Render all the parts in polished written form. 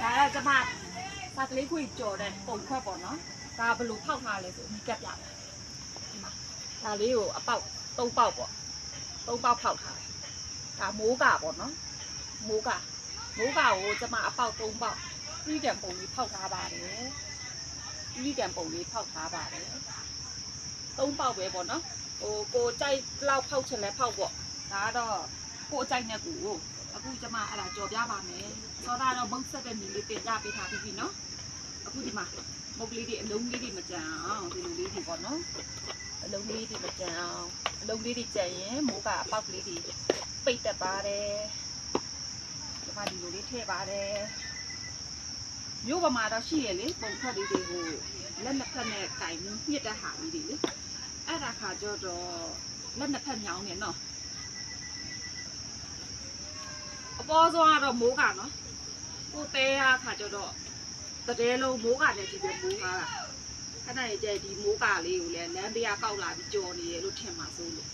ဒါကကျမစာကလေးခွေကြော်တဲ့ပုံခွက်ပေါ့နော်ဒါဘယ်လိုဖောက်ထားလဲဆိုဒီကပ်ပြမယ်ဒီမှာဒါလေးကိုအပေါက်၃ပေါက်ပေါ့၃ပေါက်ဖောက်ထားတယ်ဒါမိုးကပေါ့နော်မိုးကကိုကျမအပေါက်၃ပေါက်ပြီးကံပုံလေးဖောက်ထားပါတယ်ပြီးကံပုံလေးဖောက်ထားပါတယ်၃ပေါက်ပဲပေါ့နော်ဟိုကိုကြိုက်လောက်ဖောက်ချင်လဲဖောက်ပေါ့ဒါကတော့ကိုအကြိုက်နဲ့ကိုအခုကျမအဲ့ဒါကြော်ပြပါမယ်စောတာတော့မုတ်ဆက်တဲ့နီလေးတင်ကြပေးထားပြီးနော်အခုဒီမှာမုတ်လေးတွေအလုံးလေးတွေမကြံအောင်ဒီလိုလေးတွေပေါ့နော်အလုံးလေးတွေမကြံအောင်အလုံးလေးတွေကြံရင်မိုးကအပေါက်ကလေးတွေပိတ်တက်ပါတယ်ဒီမှာဒီလိုလေးထည့်ပါတယ်မျိုးပမာတော့ရှိရလေပုံခွက်လေးတွေကိုလက်နှစ်ဖက်နဲ့ကင်ပြီးညှစ်တဲ့ဟာလေးတွေလေအဲ့ဒါခါကျတော့လက်နှစ်ဖက်ညောင်းနေနော်အပေါ်ဆုံးကတော့မိုးကနော်ကိုတဲရခါကျတော့တတဲလုံးမိုးကလည်းဒီပဲမိုးကားတာအဲ့ဒါရဲ့ကျဒီမိုးကလေးကိုလည်းလမ်းတရားကောက်လာပြီးကြော်နေရလို့ထင်ပါစိုးလို့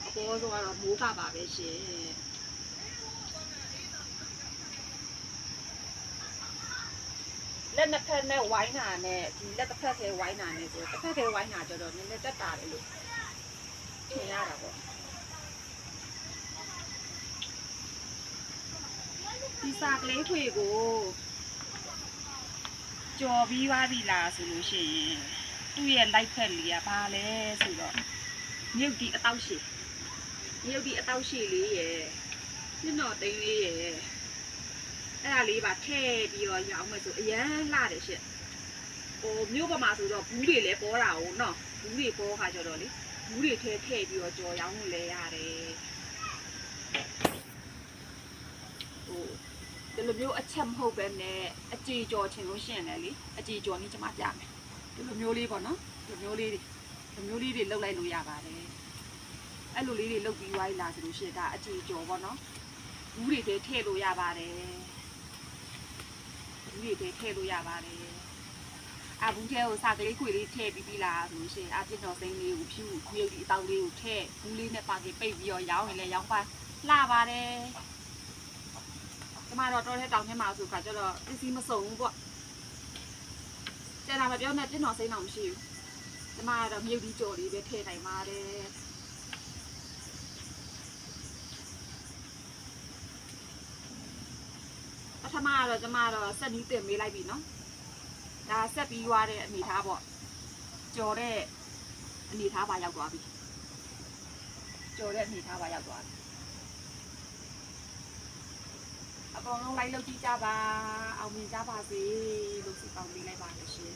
အပေါ်ဆုံးကတော့မိုးကပါပဲရှင်လက်နှစ်ဖက်နဲ့ဝိုင်းတာနဲ့ဒီလက်တစ်ဖက်ထဲဝိုင်းတာနဲ့ဆိုတစ်ဖက်ထဲဝိုင်းတာကျတော့နည်းနည်းတက်တာလေလို့ထင်ရတာပေါ့ဒီစာကလေးခွေကိုကြော်ပြီးသွားပြီလားဆိုလို့ရှိရင်သူ့ရဲ့လိုက်ဖက်လေးကဘာလဲဆိုတော့မြုပ်ဒီအတောက်ရှည်လေးရယ်ညတော့တိန်လေးရယ်အဲ့ဒါလေးပါထည့်ပြီးတော့ရောင်းမယ်ဆိုအရန်လှတယ်ရှင့်ဟိုမြို့ပေါ်မှာဆိုတော့ဘူးတွေလည်းပေါ်တာ哦နော်ဘူးတွေပေါ်ခါကြတော့လေဘူးတွေထည့်ပြီးတော့ကြော်ရောင်းလို့လည်းရတယ်ဟိုဒီလိုမျိုးအချက်မဟုတ်ပဲနဲ့အကြည်ကြော်ချင်လို့ရှိရင်လည်းလေအကြည်ကြော်နေကျမပြမယ်ဒီလိုမျိုးလေးပေါ့နော်ဒီမျိုးလေးတွေလှုပ်လိုက်လို့ရပါတယ်အဲ့လိုလေးတွေလှုပ်ပြီးသွားပြီလားဆိုလို့ရှိရင်ဒါအကြည်ကြော်ပေါ့နော်ဘူးတွေထည့်လို့ရပါတယ်ဘူးတွေထည့်လို့ရပါတယ်အဘူးထဲကိုစာကလေးခွေလေးထည့်ပြီးပြီလားဆိုလို့ရှိရင်အပြစ်တော်စိမ်းလေးကိုဖြူမြုပ်ဒီအတောက်လေးကိုထည့်ဘူးလေးနဲ့ပါကပိတ်ပြီးတော့ရောင်းရင်လည်းရောင်းပါလှပါတယ်ကျမတော့တော်တဲ့တောင်ထဲမှာဆိုခါကျတော့ပစ္စည်းမစုံဘူးပေါ့ကျန်တာမပြောနဲ့ပြစ်တော်စိမ်းတော့မရှိဘူးကျမကတော့မြုပ်ဒီကြော်လေးပဲထည့်နိုင်ပါတယ်ပထမတော့ကျမတော့ဆက်နီးတင်ပေးလိုက်ပြီနော်ဒါဆက်ပြီးွားတဲ့အနေထားပေါ့ကြော်တဲ့အနေထားပါရောက်သွားပြီကြော်တဲ့အနေထားပါရောက်သွားပြီအကောင်လုံးလိုက်လုပ်ကြည့်ကြပါအောင်မြင်ကြပါစေလို့ဆုတောင်းပေးလိုက်ပါရရှင်